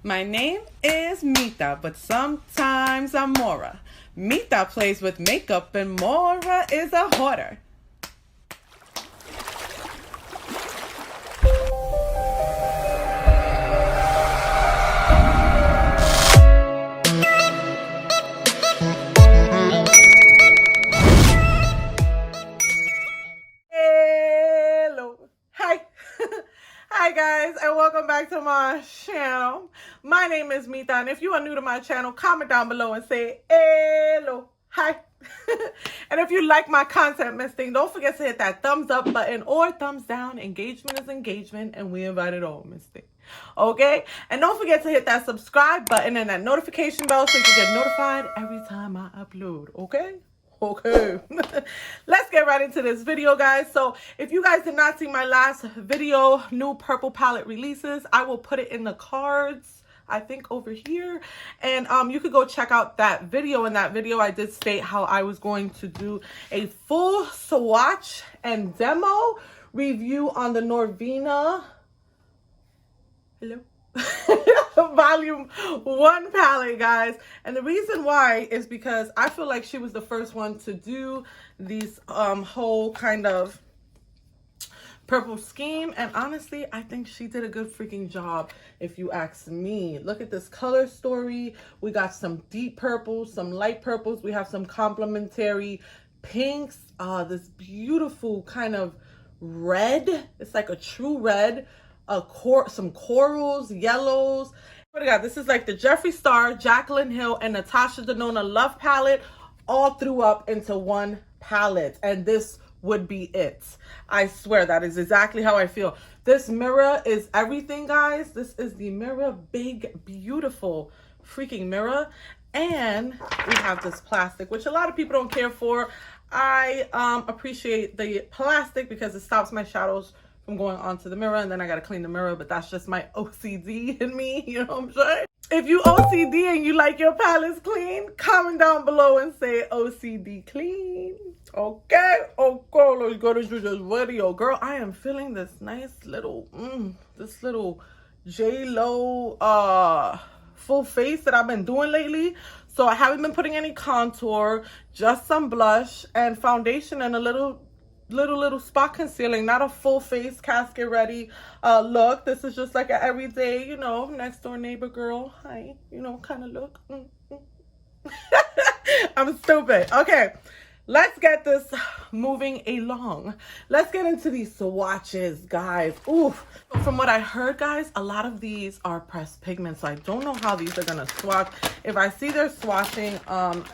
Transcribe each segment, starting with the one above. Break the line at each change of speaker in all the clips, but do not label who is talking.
My name is Mita, but sometimes I'm Mora. Mita plays with makeup and Mora is a hoarder. Hello. Hi. Hi guys, and welcome back to my channel. My name is Mita, and if you are new to my channel, comment down below and say hello. Hi. And if you like my content, Miss Thing, don't forget to hit that thumbs up button or thumbs down. Engagement is engagement, and we invite it all, Miss Thing. Okay? And don't forget to hit that subscribe button and that notification bell so you can get notified every time I upload. Okay? Okay, let's get right into this video, guys. So if you guys did not see my last video, new purple palette releases, I will put it in the cards, I think over here, and you could go check out that video. In that video I did state how I was going to do a full swatch and demo review on the Norvina volume 1 palette, guys. And the reason why is because I feel like she was the first one to do these whole kind of purple scheme, and honestly I think she did a good freaking job if you ask me. Look at this color story. We got some deep purples, some light purples, we have some complementary pinks, this beautiful kind of red. It's like a true red, some corals, yellows. Oh my God, this is like the Jeffree Star, Jaclyn Hill, and Natasha Denona Love palette all threw up into one palette, and this would be it. I swear that is exactly how I feel. This mirror is everything, guys. This is the mirror, big, beautiful freaking mirror. And we have this plastic, which a lot of people don't care for. I appreciate the plastic because it stops my shadows from going onto the mirror, and then I gotta clean the mirror, but that's just my OCD in me, you know what I'm saying? If you OCD and you like your palettes clean, comment down below and say OCD clean. Okay, let's go to this video. Girl, I am feeling this nice little, this little J-Lo full face that I've been doing lately. So I haven't been putting any contour, just some blush and foundation and a little spot concealing, not a full face casket ready look. This is just like an everyday, you know, next door neighbor girl, hi, you know, kind of look. I'm stupid. Okay, let's get this moving along. Let's get into these swatches, guys. Ooh, from what I heard, guys, a lot of these are pressed pigments, so I don't know how these are gonna swatch. If I see they're swatching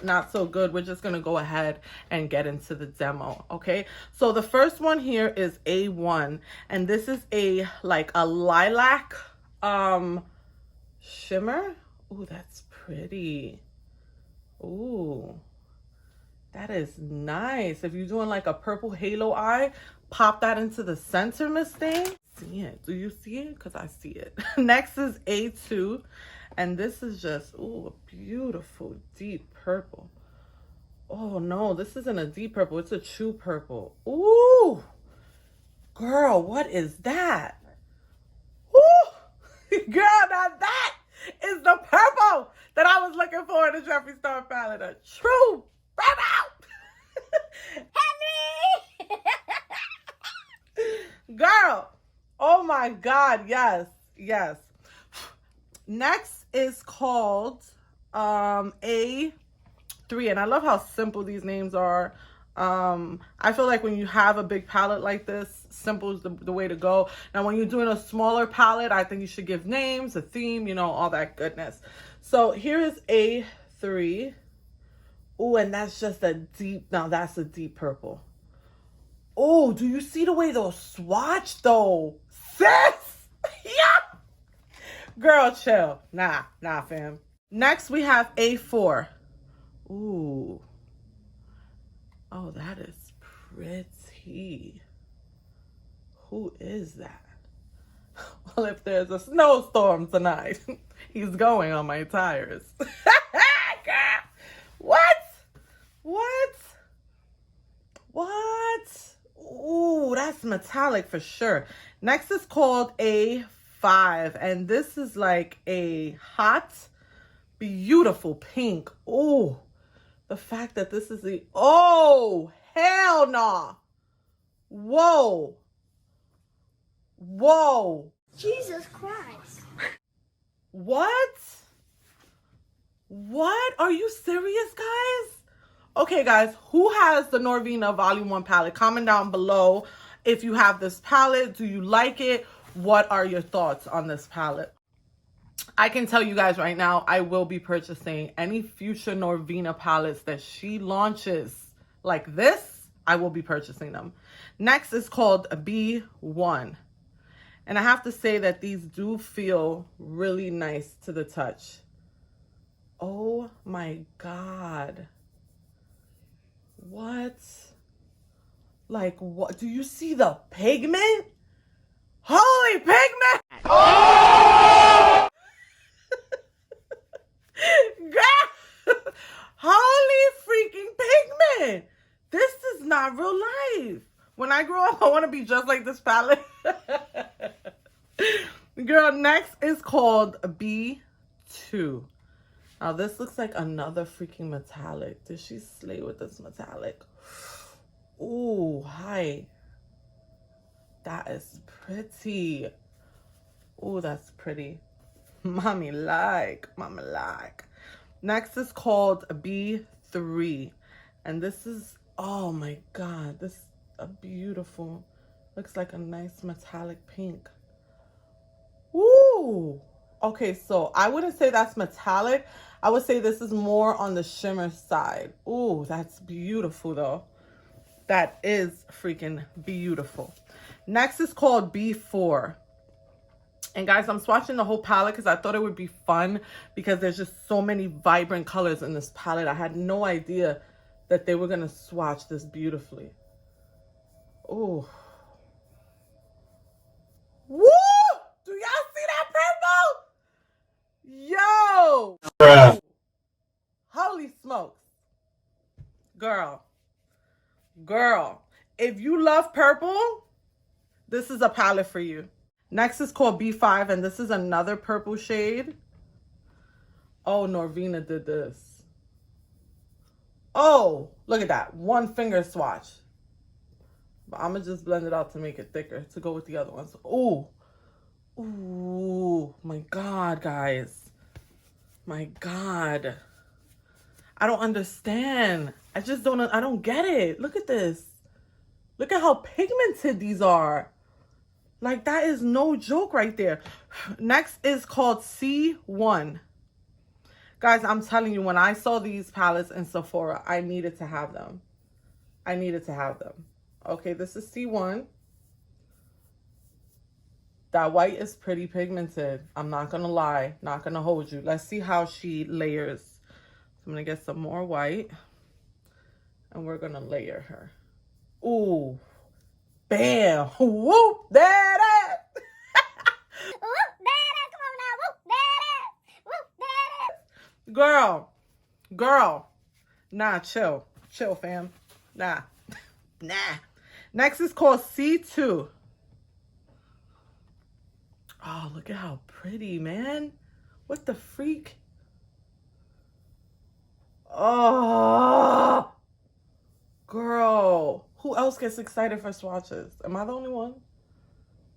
not so good, we're just gonna go ahead and get into the demo. Okay, so the first one here is A1, and this is a like a lilac shimmer. Ooh, that's pretty. Ooh, that is nice. If you're doing like a purple halo eye, pop that into the center, Miss Thing. See it? Do you see it? Because I see it. Next is A2, and this is just, ooh, a beautiful deep purple. Oh no, this isn't a deep purple. It's a true purple. Ooh, girl, what is that? Ooh, girl, now that is the purple that I was looking for in the Jeffree Star palette. A true purple. Girl, oh my God, yes, yes. Next is called A3, and I love how simple these names are. I feel like when you have a big palette like this, simple is the way to go. Now, when you're doing a smaller palette, I think you should give names, a theme, you know, all that goodness. So here is A3. Ooh, and that's just a deep, now that's a deep purple. Oh, do you see the way those swatch though? Sis! Yeah! Girl, chill. Nah, fam. Next, we have A4. Ooh. Oh, that is pretty. Who is that? Well, if there's a snowstorm tonight, he's going on my tires. What? Ooh, that's metallic for sure. Next is called A5. B5. And this is like a hot, beautiful pink. Oh, the fact that this is the, oh, hell nah. Whoa. Whoa.
Jesus Christ.
What? What? Are you serious, guys? Okay, guys, who has the Norvina Volume 1 palette? Comment down below if you have this palette. Do you like it? What are your thoughts on this palette? I can tell you guys right now, I will be purchasing any future Norvina palettes that she launches like this. I will be purchasing them. Next is called B1. And I have to say that these do feel really nice to the touch. Oh my God. What? Like, what? Do you see the pigment? Holy pigment! Oh! Holy freaking pigment! This is not real life. When I grow up, I want to be just like this palette. Girl, next is called B2. Now, this looks like another freaking metallic. Did she slay with this metallic? Ooh, hi. That is pretty. Ooh, that's pretty. Mommy like. Mama like. Next is called B3. And this is, oh my God. This is a beautiful, looks like a nice metallic pink. Ooh. Okay, so I wouldn't say that's metallic. I would say this is more on the shimmer side. Ooh, that's beautiful though. That is freaking beautiful. Next is called B4. And guys, I'm swatching the whole palette because I thought it would be fun because there's just so many vibrant colors in this palette. I had no idea that they were going to swatch this beautifully. Ooh. Woo! Do y'all see that purple? Yo!
Bruh.
Holy smokes. Girl. Girl. If you love purple, this is a palette for you. Next is called B5, and this is another purple shade. Oh, Norvina did this. Oh, look at that. One finger swatch. But I'm going to just blend it out to make it thicker to go with the other ones. Ooh. Ooh, my God, guys. My God. I don't understand. I don't get it. Look at this. Look at how pigmented these are. Like, that is no joke right there. Next is called C1. Guys, I'm telling you, when I saw these palettes in Sephora, I needed to have them. I needed to have them. Okay, this is C1. That white is pretty pigmented. I'm not going to lie. Not going to hold you. Let's see how she layers. I'm going to get some more white. And we're going to layer her. Ooh. Bam. Whoop. There it is.
Whoop, that, come on now. Whoop, that, whoop, that.
Girl. Girl. Nah, chill. Chill, fam. Nah. Nah. Next is called C2. Oh, look at how pretty, man. What the freak? Oh, girl. Who else gets excited for swatches? Am I the only one?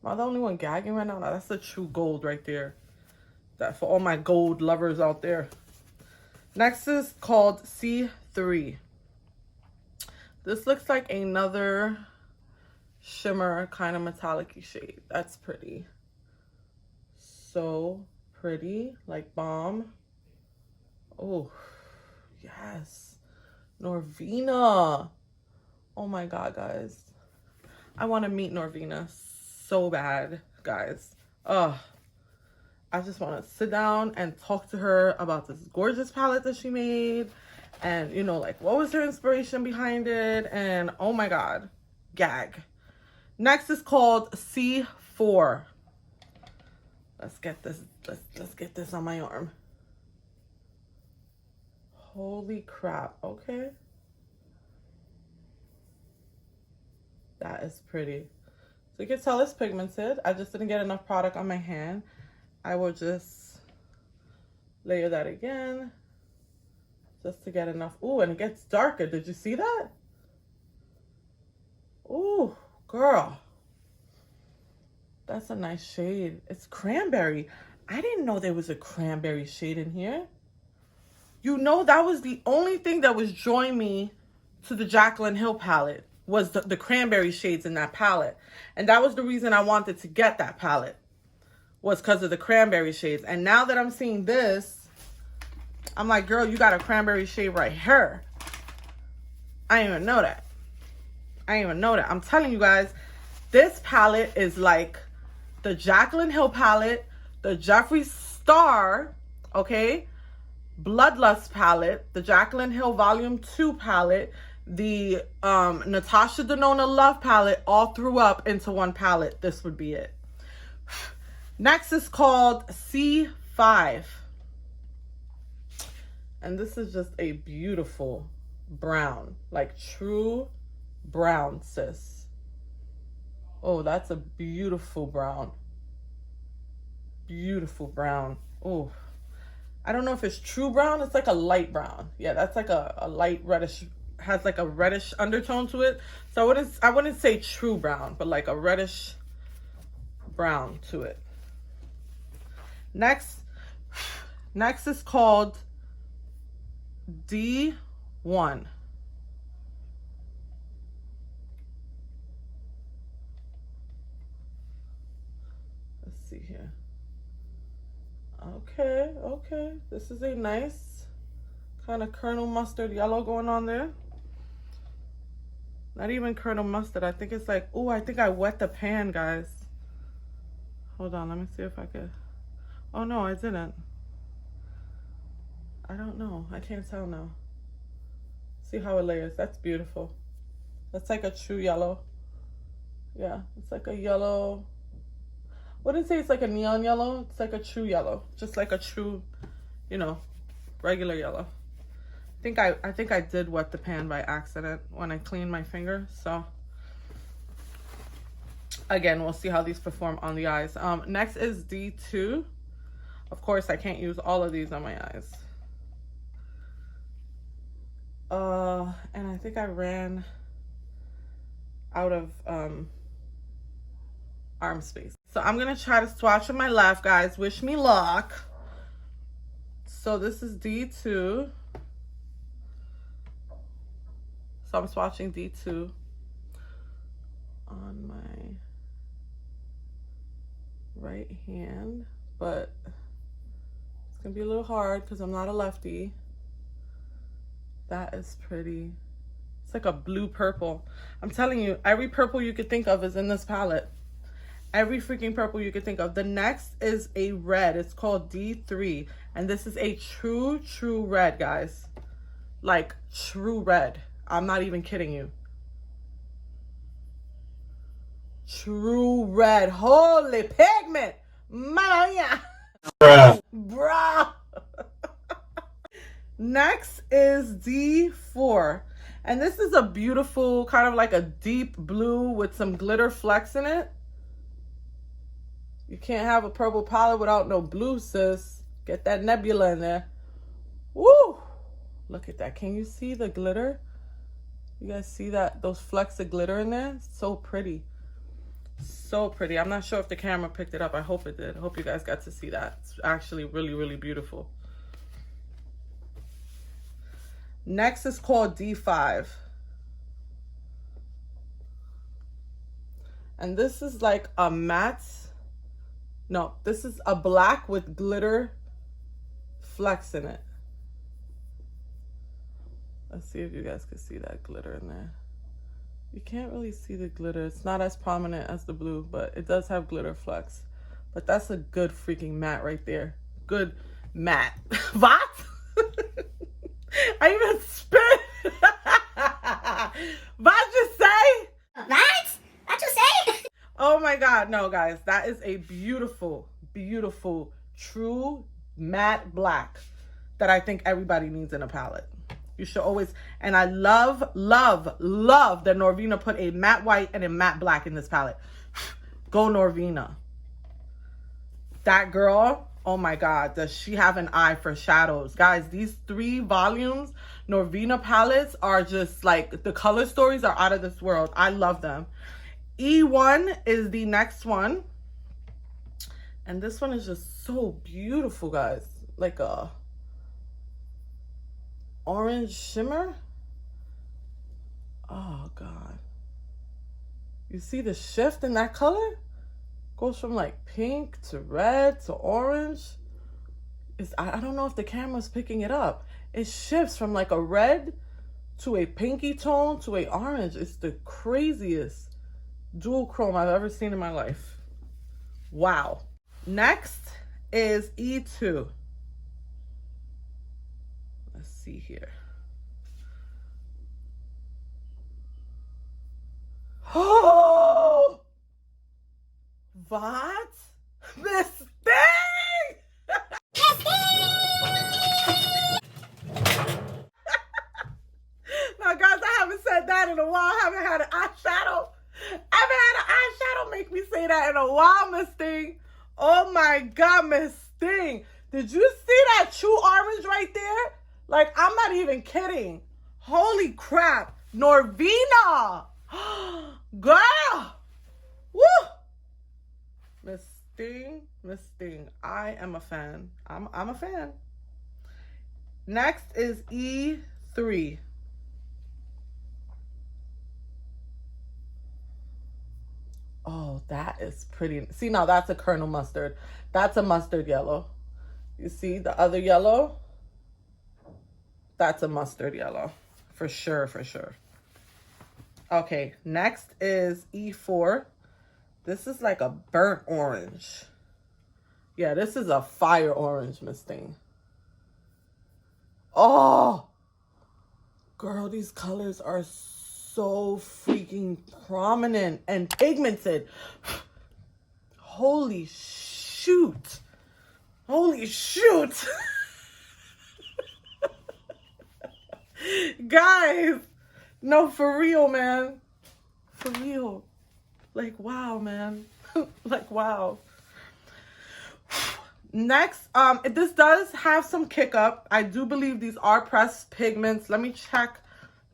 Am I the only one gagging right now? No, that's the true gold right there. That for all my gold lovers out there. Next is called C3. This looks like another shimmer kind of metallic-y shade. That's pretty. So pretty, like bomb. Oh, yes. Norvina. Oh my God, guys. I want to meet Norvina so bad, guys. I just want to sit down and talk to her about this gorgeous palette that she made. And, you know, like, what was her inspiration behind it? And, oh my God, gag. Next is called C4. Let's get this, let's get this on my arm. Holy crap, okay. That is pretty. So you can tell it's pigmented. I just didn't get enough product on my hand. I will just layer that again just to get enough. Ooh, and it gets darker. Did you see that? Ooh, girl. That's a nice shade. It's cranberry. I didn't know there was a cranberry shade in here. You know, that was the only thing that was drawing me to the Jaclyn Hill palette, was the cranberry shades in that palette. And that was the reason I wanted to get that palette, was because of the cranberry shades. And now that I'm seeing this, I'm like, girl, you got a cranberry shade right here. I didn't even know that. I didn't even know that. I'm telling you guys, this palette is like the Jaclyn Hill palette, the Jeffree Star, okay, Bloodlust palette, the Jaclyn Hill Volume 2 palette, the Natasha Denona Love palette, all threw up into one palette. This would be it. Next is called C5. And this is just a beautiful brown, like true brown, sis. Oh, that's a beautiful brown. Beautiful brown. Oh, I don't know if it's true brown. It's like a light brown. Yeah, that's like a light reddish, has like a reddish undertone to it. So I wouldn't say true brown, but like a reddish brown to it. Next is called D1. Let's see here. Okay. This is a nice kind of Colonel Mustard yellow going on there. Not even Colonel Mustard. I think it's like, oh, I think I wet the pan, guys. Hold on, let me see if I could. Oh no, I didn't. I don't know. I can't tell now. See how it layers. That's beautiful. That's like a true yellow. Yeah, it's like a yellow. Wouldn't say it's like a neon yellow. It's like a true yellow. Just like a true, you know, regular yellow. I think I did wet the pan by accident when I cleaned my finger. So again, we'll see how these perform on the eyes. Next is D2. Of course, I can't use all of these on my eyes. And I think I ran out of arm space. So I'm gonna try to swatch with my left, guys. Wish me luck. So this is D2. So I'm swatching D2 on my right hand, but it's gonna be a little hard because I'm not a lefty. That is pretty. It's like a blue purple. I'm telling you, every purple you could think of is in this palette. Every freaking purple you could think of. The next is a red. It's called D3. And this is a true red, guys. Like, true red. I'm not even kidding you. True red. Holy pigment. Maya. Bruh. Next is D4. And this is a beautiful, kind of like a deep blue with some glitter flecks in it. You can't have a purple palette without no blue, sis. Get that nebula in there. Woo! Look at that. Can you see the glitter? You guys see that? Those flecks of glitter in there? It's so pretty. So pretty. I'm not sure if the camera picked it up. I hope it did. I hope you guys got to see that. It's actually really beautiful. Next is called D5. And this is like a matte. No, this is a black with glitter flecks in it. Let's see if you guys can see that glitter in there. You can't really see the glitter. It's not as prominent as the blue, but it does have glitter flecks. But that's a good freaking matte right there. Good matte. What? I even spit. What you say?
What? What you say?
Oh my God, no guys, that is a beautiful true matte black that I think everybody needs in a palette. You should always, and I love that Norvina put a matte white and a matte black in this palette. go Norvina. That girl, oh my God, does she have an eye for shadows. Guys, these 3 volumes, Norvina palettes are just like, the color stories are out of this world. I love them. E1 is the next one. And this one is just so beautiful, guys. Like a orange shimmer. Oh God. You see the shift in that color? Goes from like pink to red to orange. I don't know if the camera's picking it up. It shifts from like a red to a pinky tone to a orange. It's the craziest dual chrome I've ever seen in my life. Wow. Next is E2. Let's see here. Oh! What? This thing! Now, guys, I haven't said that in a while. I haven't had an eyeshadow. I haven't had an eyeshadow make me say that in a while, Miss Thing. Oh my God, Miss Thing. Did you see that true orange right there? Like, I'm not even kidding. Holy crap. Norvina. Girl. Woo. Miss Thing. I am a fan. I'm a fan. Next is E3. Oh, that is pretty. See, now that's a kernel mustard. That's a mustard yellow. You see the other yellow? That's a mustard yellow. For sure, for sure. Okay, next is E4. This is like a burnt orange. Yeah, this is a fire orange, Miss Thing. Oh! Girl, these colors are so freaking prominent and pigmented. Holy shoot. Holy shoot. Guys, no, for real, man. For real. Like, wow, man. Like, wow. Next, this does have some kick up. I do believe these are pressed pigments. Let me check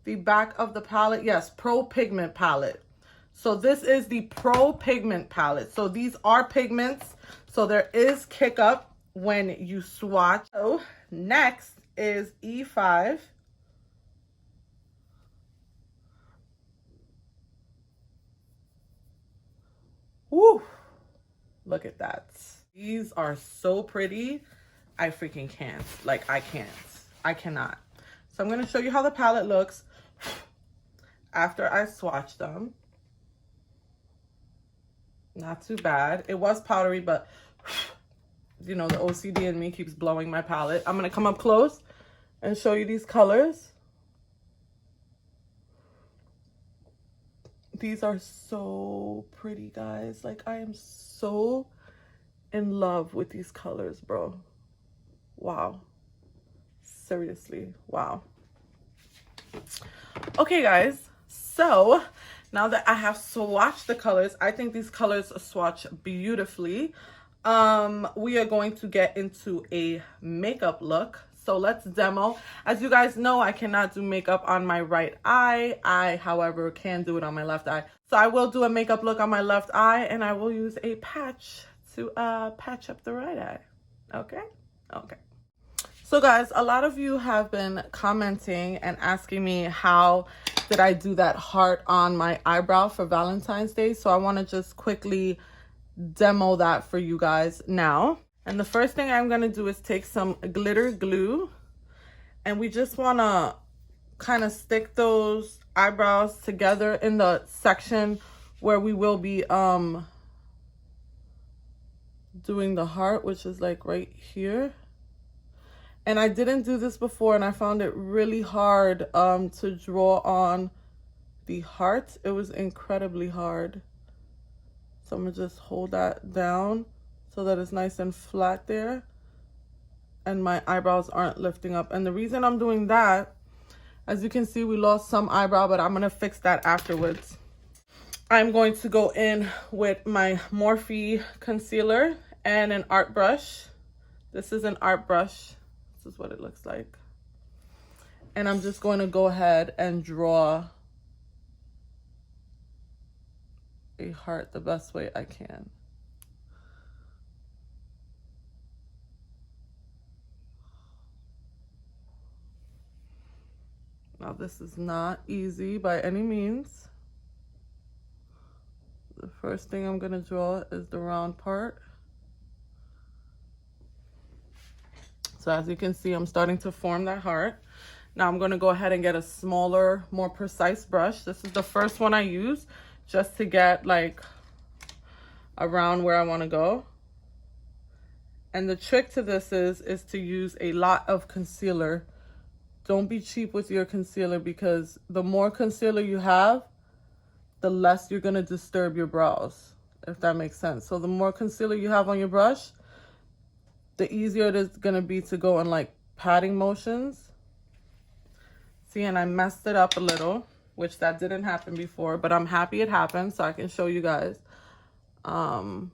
the back of the palette. Yes, Pro Pigment palette. So this is the Pro Pigment palette. So these are pigments. So there is kick up when you swatch. So next is E5. Woo! Look at that. These are so pretty. I freaking can't. Like, I can't. I cannot. So I'm going to show you how the palette looks after I swatch them. Not too bad. It was powdery, but you know, the OCD in me keeps blowing my palette. I'm going to come up close and show you these colors. These are so pretty, guys. Like, I am so in love with these colors, bro. Wow. Seriously, wow. Okay, guys. So, now that I have swatched the colors, I think these colors swatch beautifully. We are going to get into a makeup look. So let's demo. As you guys know, I cannot do makeup on my right eye. I, however, can do it on my left eye. So I will do a makeup look on my left eye, and I will use a patch to patch up the right eye. Okay? Okay. So guys, a lot of you have been commenting and asking me how did I do that heart on my eyebrow for Valentine's Day. So I want to just quickly demo that for you guys now. And the first thing I'm going to do is take some glitter glue, and we just want to kind of stick those eyebrows together in the section where we will be doing the heart, which is like right here. And I didn't do this before, and I found it really hard to draw on the heart. It was incredibly hard. So I'm going to just hold that down so that it's nice and flat there, and my eyebrows aren't lifting up. And the reason I'm doing that, as you can see, we lost some eyebrow, but I'm going to fix that afterwards. I'm going to go in with my Morphe concealer and an art brush. This is an art brush. This is what it looks like. And I'm just going to go ahead and draw a heart the best way I can. Now this is not easy by any means. The first thing I'm gonna draw is the round part. So as you can see, I'm starting to form that heart. Now I'm gonna go ahead and get a smaller, more precise brush. This is the first one I use just to get like around where I wanna go. And the trick to this is to use a lot of concealer. Don't be cheap with your concealer, because the more concealer you have, the less you're gonna disturb your brows, if that makes sense. So the more concealer you have on your brush, the easier it is gonna be to go in like patting motions. See, and I messed it up a little, which that didn't happen before, but I'm happy it happened so I can show you guys. I'm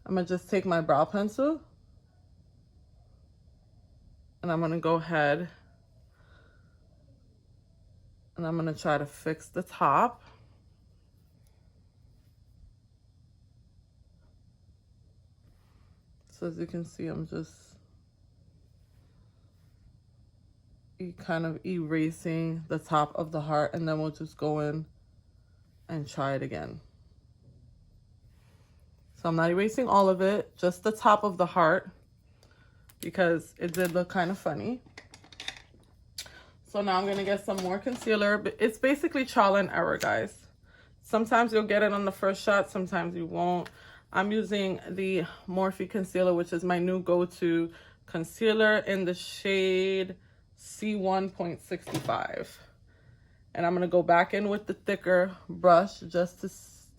gonna just take my brow pencil and I'm gonna go ahead and I'm gonna try to fix the top. So as you can see, I'm just kind of erasing the top of the heart, and then we'll just go in and try it again. So I'm not erasing all of it, just the top of the heart, because it did look kind of funny. So now I'm gonna get some more concealer, but it's basically trial and error, guys. Sometimes you'll get it on the first shot, sometimes you won't. I'm using the Morphe concealer, which is my new go-to concealer in the shade C1.65. And I'm gonna go back in with the thicker brush just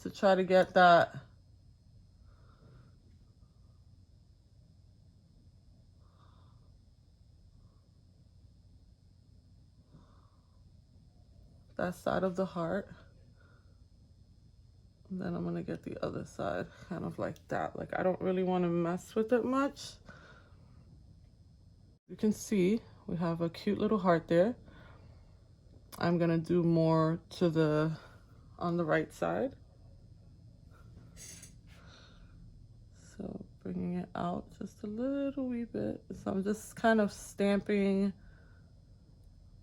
to try to get that side of the heart. And then I'm gonna get the other side kind of like that. Like, I don't really want to mess with it much. You can see we have a cute little heart there. I'm gonna do more to on the right side. So bringing it out just a little wee bit. So I'm just kind of stamping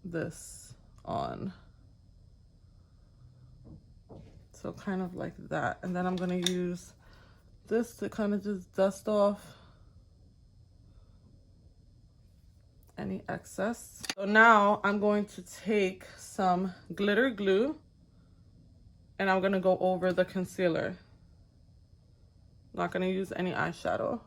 this on. So kind of like that. And then I'm gonna use this to kind of just dust off any excess. So now I'm going to take some glitter glue and I'm gonna go over the concealer. I'm not gonna use any eyeshadow.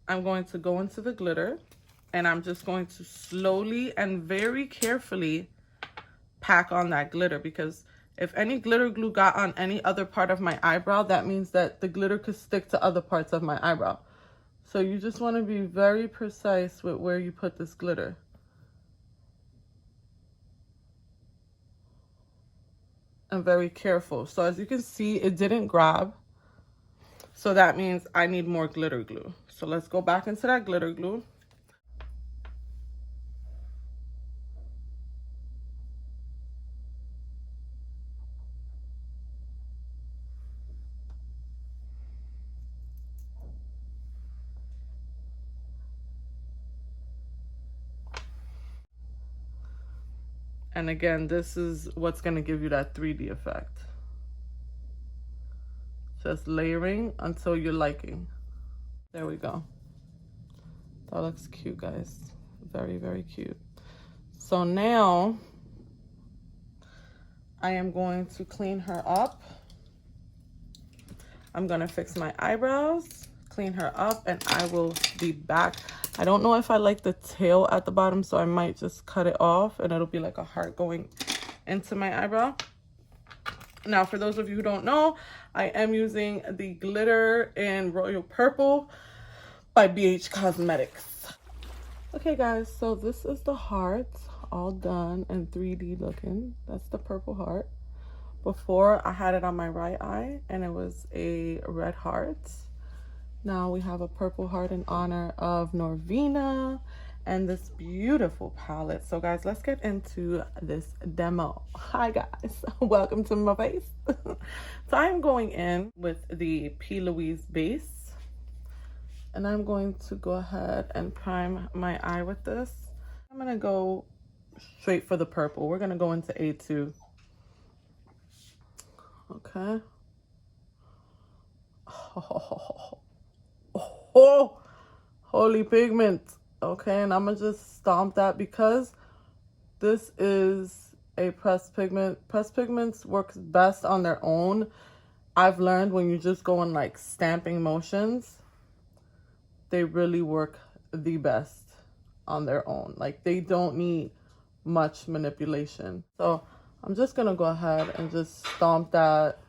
I'm going to go into the glitter and I'm just going to slowly and very carefully pack on that glitter, because if any glitter glue got on any other part of my eyebrow, that means that the glitter could stick to other parts of my eyebrow. So you just want to be very precise with where you put this glitter. And very careful. So as you can see, it didn't grab. So that means I need more glitter glue. So let's go back into that glitter glue. And again, this is what's going to give you that 3D effect. Just layering until you're liking. There we go. That looks cute, guys. Very, very cute. So now I am going to clean her up. I'm going to fix my eyebrows, clean her up, and I will be back. I don't know if I like the tail at the bottom, so I might just cut it off and it'll be like a heart going into my eyebrow. Now, for those of you who don't know, I am using the glitter in Royal Purple by BH Cosmetics. Okay guys, so this is the heart all done and 3D looking. That's the purple heart. Before I had it on my right eye and it was a red heart. Now we have a purple heart in honor of Norvina and this beautiful palette. So guys, let's get into this demo. Hi guys, welcome to my face. So I'm going in with the P. Louise base. And I'm going to go ahead and prime my eye with this. I'm going to go straight for the purple. We're going to go into A2. Okay. Oh, holy pigment. Okay, and I'm going to just stomp that because this is a pressed pigment. Pressed pigments work best on their own. I've learned when you just go in like stamping motions, they really work the best on their own. Like they don't need much manipulation. So I'm just gonna go ahead and just stomp that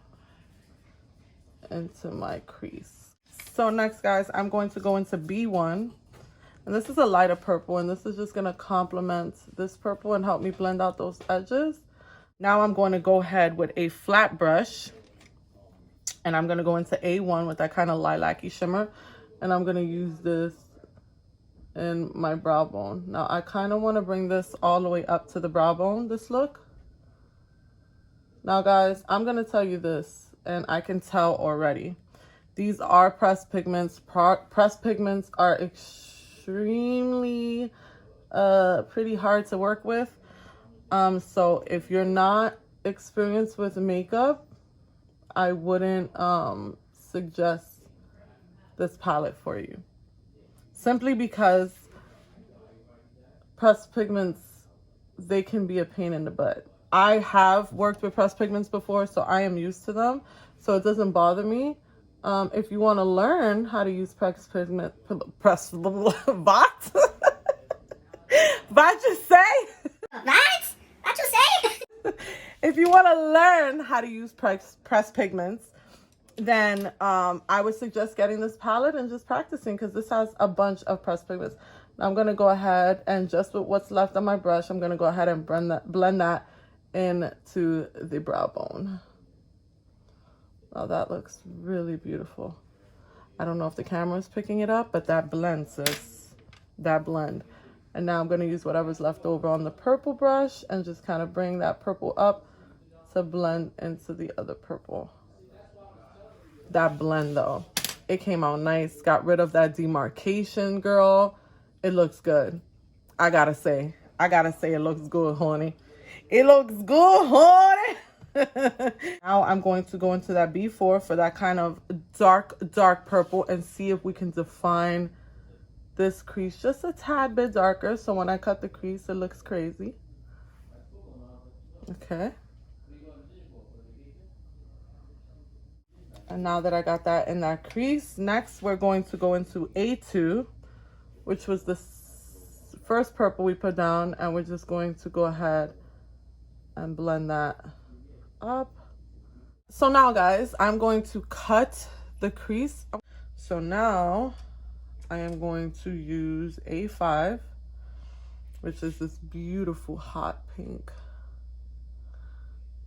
into my crease. So next guys, I'm going to go into B1. And this is a lighter purple, and this is just gonna complement this purple and help me blend out those edges. Now I'm going to go ahead with a flat brush, and I'm gonna go into A1 with that kind of lilac-y shimmer. And I'm going to use this in my brow bone. Now, I kind of want to bring this all the way up to the brow bone, this look. Now, guys, I'm going to tell you this, and I can tell already. These are pressed pigments. Pressed pigments are extremely pretty hard to work with. So if you're not experienced with makeup, I wouldn't suggest this palette for you, simply because pressed pigments, they can be a pain in the butt. I have worked with pressed pigments before, so I am used to them, so it doesn't bother me. If you want to learn how to use pressed pigment, what you say?
What you say?
If you want to learn how to use pressed pigments, then I would suggest getting this palette and just practicing, because this has a bunch of pressed pigments. Now I'm going to go ahead and just with what's left on my brush, I'm going to go ahead and blend that into the brow bone. Now that looks really beautiful. I don't know if the camera is picking it up, but that blend, sis. That blend. And now I'm going to use whatever's left over on the purple brush and just kind of bring that purple up to blend into the other purple. That blend though, it came out nice. Got rid of that demarcation, girl. It looks good. I gotta say it looks good, honey. It looks good, honey. Now I'm going to go into that B4 for that kind of dark purple and see if we can define this crease just a tad bit darker, so when I cut the crease it looks crazy. Okay. And now that I got that in that crease, next we're going to go into A2, which was the first purple we put down, and we're just going to go ahead and blend that up. So now guys, I'm going to cut the crease. So now I am going to use A5, which is this beautiful hot pink.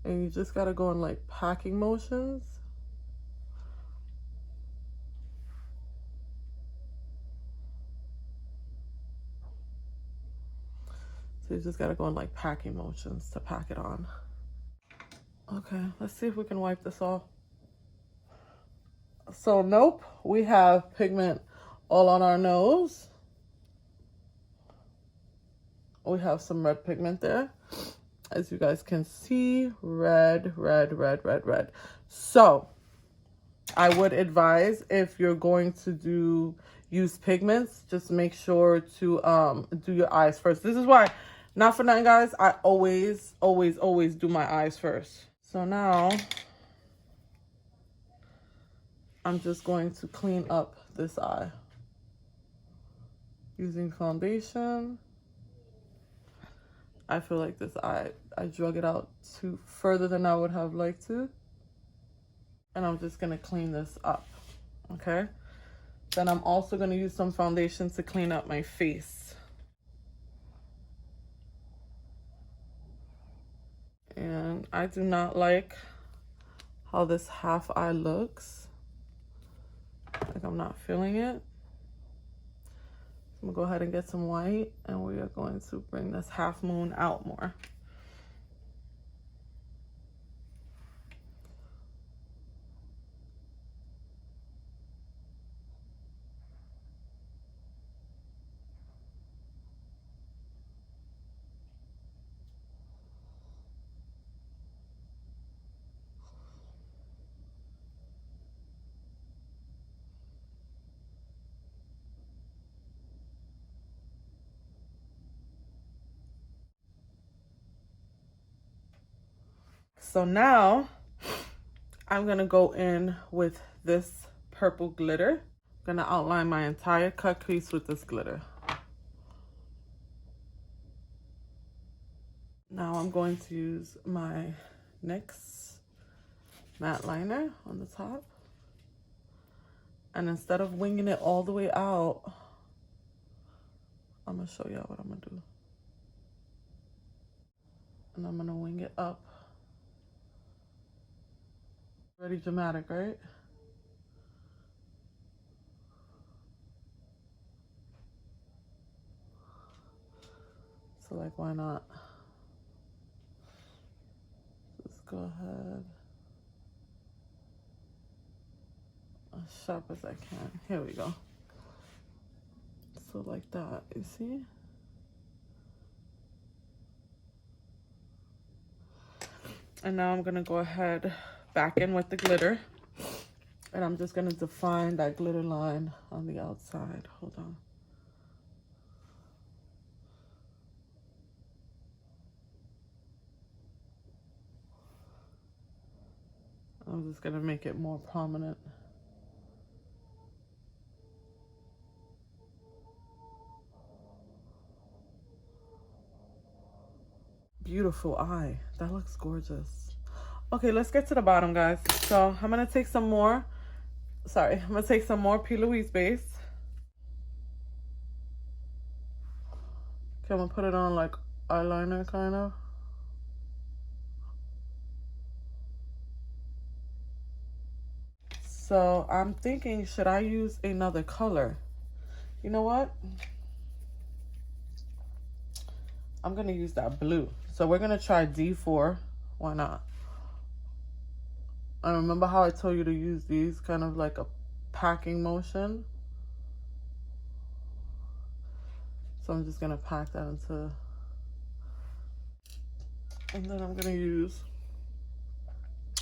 And you just gotta go in like packing motions. So you just gotta go in like packing motions to pack it on. Okay, let's see if we can wipe this off. So nope, we have pigment all on our nose. We have some red pigment there. As you guys can see, red. So I would advise, if you're going to use pigments, just make sure to do your eyes first. This is why, not for nothing guys, I always do my eyes first. So now I'm just going to clean up this eye using foundation. I feel like this eye, I drug it out further than I would have liked to. And I'm just gonna clean this up, okay? Then I'm also gonna use some foundation to clean up my face. And I do not like how this half eye looks. Like I'm not feeling it. I'm gonna go ahead and get some white, and we are going to bring this half moon out more. So now I'm gonna go in with this purple glitter. I'm gonna outline my entire cut crease with this glitter. Now I'm going to use my NYX matte liner on the top. And instead of winging it all the way out, I'm gonna show y'all what I'm gonna do. And I'm gonna wing it up. Pretty dramatic, right? So like, why not? Just go ahead. As sharp as I can. Here we go. So like that, you see? And now I'm gonna go ahead back in with the glitter. And I'm just gonna define that glitter line on the outside. Hold on. I'm just gonna make it more prominent. Beautiful eye. That looks gorgeous. Okay, let's get to the bottom, guys. So I'm gonna take some more. I'm gonna take some more P. Louise base. Okay, I'm gonna put it on like eyeliner, kind of. So I'm thinking, should I use another color? You know what? I'm gonna use that blue. So we're gonna try D4. Why not? I remember how I told you to use these kind of like a packing motion. So I'm just gonna pack that into, and then I'm gonna use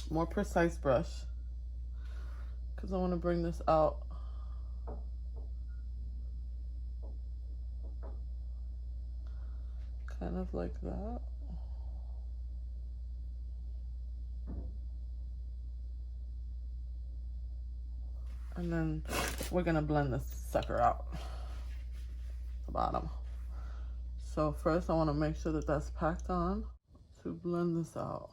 more precise brush because I want to bring this out. Kind of like that. And then we're gonna blend this sucker out, the bottom. So first I wanna make sure that that's packed on to blend this out.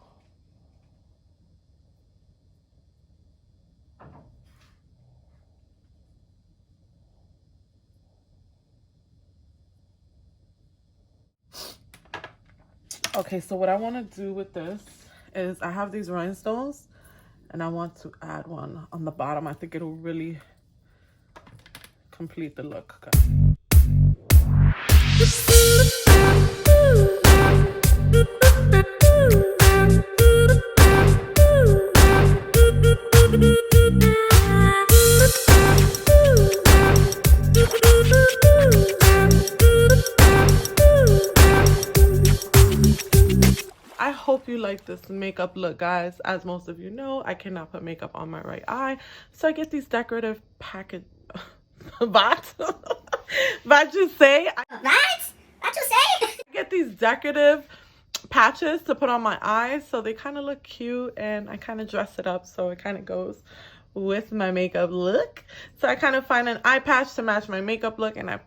Okay, so what I wanna do with this is I have these rhinestones and I want to add one on the bottom. I think it'll really complete the look. I hope you like this makeup look, guys. As most of you know, I cannot put makeup on my right eye, so I get these decorative package what you say? I get these decorative patches to put on my eyes, so they kind of look cute, and I kind of dress it up so it kind of goes with my makeup look. So I kind of find an eye patch to match my makeup look, and I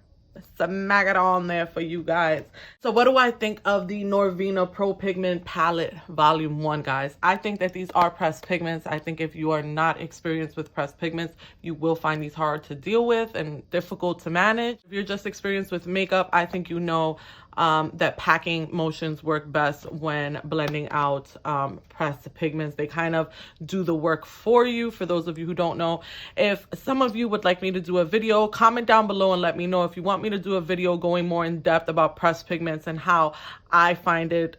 smack it on there for you guys. So what do I think of the Norvina Pro Pigment Palette Volume 1, guys? I think that these are pressed pigments. I think if you are not experienced with pressed pigments, you will find these hard to deal with and difficult to manage. If you're just experienced with makeup, I think you know that packing motions work best when blending out pressed pigments. They kind of do the work for you. For those of you who don't know, if some of you would like me to do a video, comment down below and let me know if you want me to do a video going more in depth about pressed pigments and how I find it,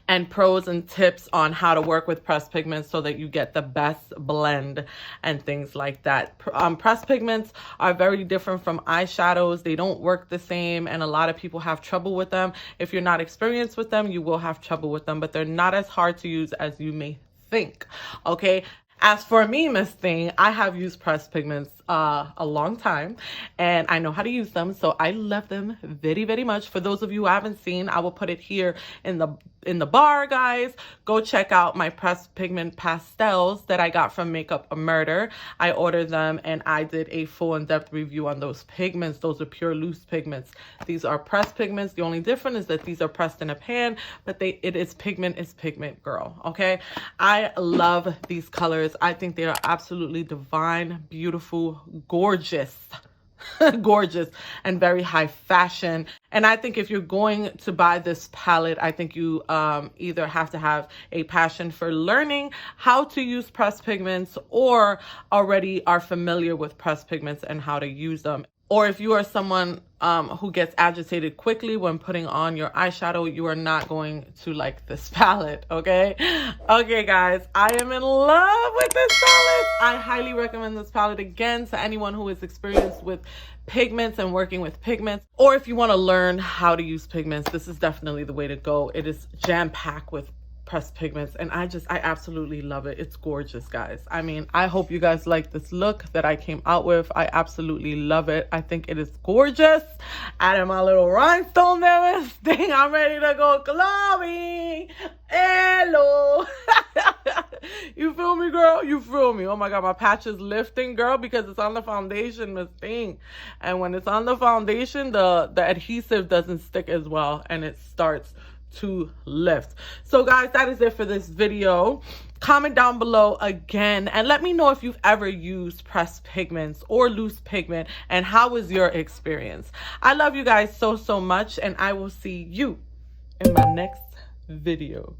and pros and tips on how to work with pressed pigments so that you get the best blend and things like that. Pressed pigments are very different from eyeshadows. They don't work the same, and a lot of people have trouble with them. If you're not experienced with them, you will have trouble with them, but they're not as hard to use as you may think, okay? As for me, Miss Thing, I have used pressed pigments a long time, and I know how to use them, so I love them very, very much. For those of you who haven't seen, I will put it here in the bar, guys. Go check out my pressed pigment pastels that I got from Makeup Murder. I ordered them, and I did a full in-depth review on those pigments. Those are pure loose pigments. These are pressed pigments. The only difference is that these are pressed in a pan, but it is pigment, girl, okay? I love these colors. I think they are absolutely divine, beautiful, gorgeous. Gorgeous and very high fashion. And I think if you're going to buy this palette, I think you either have to have a passion for learning how to use pressed pigments, or already are familiar with pressed pigments and how to use them. Or if you are someone who gets agitated quickly when putting on your eyeshadow, you are not going to like this palette, okay? Okay, guys, I am in love with this palette. I highly recommend this palette again to anyone who is experienced with pigments and working with pigments. Or if you want to learn how to use pigments, this is definitely the way to go. It is jam-packed with pressed pigments, and I absolutely love it. It's gorgeous, guys. I mean, I hope you guys like this look that I came out with. I absolutely love it. I think it is gorgeous. Adding my little rhinestone there, Miss Thing. I'm ready to go clubbing. Hello. You feel me, girl? You feel me? Oh my God, my patch is lifting, girl, because it's on the foundation, Miss Thing. And when it's on the foundation, the adhesive doesn't stick as well, and it starts to lift. So guys, that is it for this video. Comment down below again and let me know if you've ever used pressed pigments or loose pigment, and how was your experience. I love you guys so, so much, and I will see you in my next video.